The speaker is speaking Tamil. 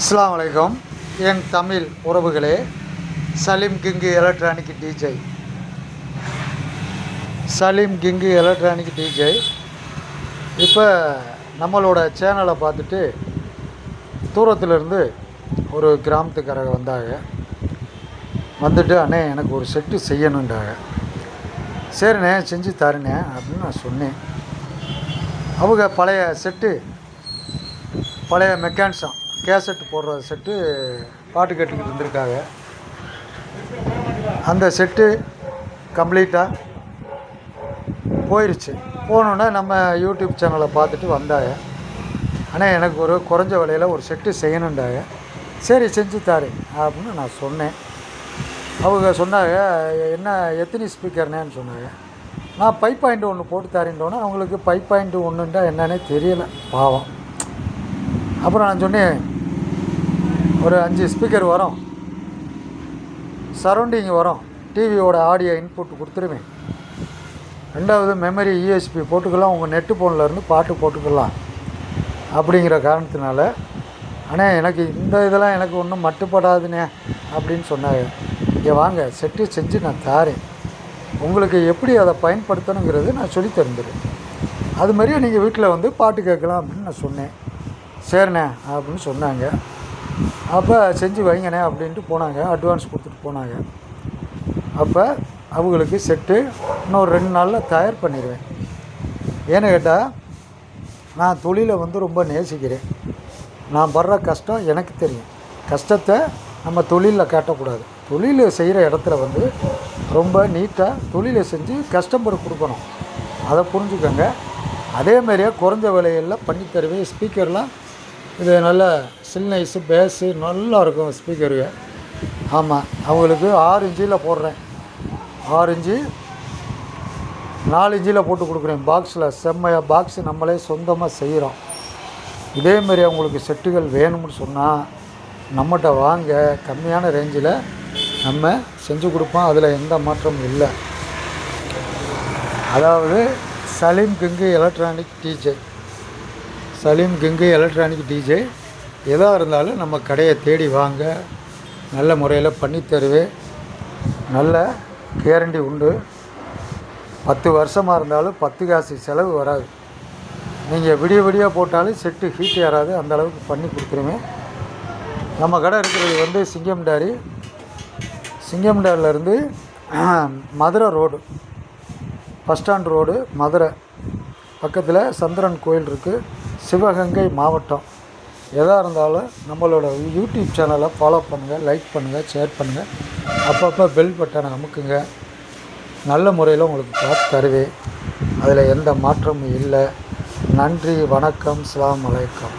அஸ்ஸலாமு அலைக்கும் என் தமிழ் உறவுகளே. Salim king electronic DJ, Salim king electronic DJ இப்போ நம்மளோட சேனலை பார்த்துட்டு தூரத்துலேருந்து ஒரு கிராமத்துக்காரங்க வந்தாங்க. வந்துட்டு அண்ணே எனக்கு ஒரு செட்டு செய்யணுன்றாங்க. சரிண்ணே செஞ்சு தரேண்ணே அப்படின்னு நான் சொன்னேன். அவங்க பழைய செட்டு, பழைய மெக்கானிசம் கேசட்டு போடுற செட்டு பாட்டு கேட்டுக்கிட்டு இருந்திருக்காங்க. அந்த செட்டு கம்ப்ளீட்டாக போயிடுச்சு. போனோன்னே நம்ம யூடியூப் சேனலை பார்த்துட்டு வந்தாங்க. ஆனால் எனக்கு ஒரு குறைஞ்ச விலையில் ஒரு செட்டு செய்யணுன்றாங்க. சரி செஞ்சு தாரேன் அப்படின்னு நான் சொன்னேன். அவங்க சொன்னாங்க, என்ன எத்தனை ஸ்பீக்கர்னேன்னு சொன்னாங்க. நான் 5.1 போட்டு தரேன்டோன்னே அவங்களுக்கு 5.1ன்றா என்னன்னே தெரியலை பாவம். அப்புறம் நான் சொன்னேன், ஒரு 5 ஸ்பீக்கர் வரும், சரௌண்டிங் வரும், டிவியோட ஆடியோ இன்புட் கொடுத்துருவேன், ரெண்டாவது மெமரி யூஎஸ்பி போட்டுக்கலாம், உங்கள் நெட்டு ஃபோன்லேருந்து பாட்டு போட்டுக்கலாம் அப்படிங்கிற காரணத்தினால அண்ணே எனக்கு இந்த இதெல்லாம் எனக்கு ஒன்றும் மட்டுப்படாதுண்ணே அப்படின்னு சொன்னாங்க. இங்கே வாங்க செட்டு செஞ்சு நான் தாரேன், உங்களுக்கு எப்படி அதை பயன்படுத்தணுங்கிறது நான் சொல்லி தந்துடுறேன், அது மாதிரியே நீங்கள் வீட்டில் வந்து பாட்டு கேட்கலாம் அப்படின்னு நான் சொன்னேன். சரிண்ணே அப்படின்னு சொன்னாங்க. அப்போ செஞ்சு வைங்கண்ணே அப்படின்ட்டு போனாங்க. அட்வான்ஸ் கொடுத்துட்டு போனாங்க. அப்போ அவங்களுக்கு செட்டு இன்னொரு 2 நாளில் தயார் பண்ணிடுவேன். ஏன்னு கேட்டால் நான் தொழிலை வந்து ரொம்ப நேசிக்கிறேன். நான் படுற கஷ்டம் எனக்கு தெரியும். கஷ்டத்தை நம்ம தொழிலில் காட்டக்கூடாது. தொழில் செய்கிற இடத்துல வந்து ரொம்ப நீட்டாக தொழிலை செஞ்சு கஸ்டமர் கொடுக்கணும், அதை புரிஞ்சுக்கோங்க. அதேமாரியே குறைஞ்ச விலையில் பண்ணி தருவேன். ஸ்பீக்கர்லாம் இது நல்ல சில்னைஸு பேஸு நல்லா இருக்கும் ஸ்பீக்கரு. ஆமாம், அவங்களுக்கு 6 இன்ச்சில் போடுறேன், 6 இன்ச்சு 4 இன்ச்சில் போட்டு கொடுக்குறேன். பாக்ஸில் செம்மையாக பாக்ஸு நம்மளே சொந்தமாக செய்கிறோம். இதேமாரி அவங்களுக்கு செட்டுகள் வேணும்னு சொன்னால் நம்மகிட்ட வாங்க, கம்மியான ரேஞ்சில் நம்ம செஞ்சு கொடுப்போம், அதில் எந்த மாற்றமும் இல்லை. அதாவது Salim king electronic DJ, Salim king electronic DJ எதாக இருந்தாலும் நம்ம கடையை தேடி வாங்க, நல்ல முறையில் பண்ணி தருவேன். நல்ல கேரண்டி உண்டு. 10 வருஷமாக இருந்தாலும் 10 காசு செலவு வராது. நீங்கள் விடிய விடிய போட்டாலும் செட்டு ஹீட் ஏறாது, அந்தளவுக்கு பண்ணி கொடுத்துருவேன். நம்ம கடை இருக்கிறது வந்து சிங்கம்டாரி, சிங்கம்டாரிலேருந்து Madurai road, bus stand road Madurai பக்கத்தில் சந்திரன் கோயில் இருக்குது, சிவகங்கை மாவட்டம். எதாக இருந்தாலும் நம்மளோட யூடியூப் சேனலை ஃபாலோ பண்ணுங்கள், லைக் பண்ணுங்கள், ஷேர் பண்ணுங்கள், அப்பப்போ பெல் பட்டனை அமுக்குங்க. நல்ல முறையில் உங்களுக்கு பார்த்து தருவேன், அதில் எந்த மாற்றமும் இல்லை. நன்றி, வணக்கம், அஸ்ஸலாமு அலைக்கும்.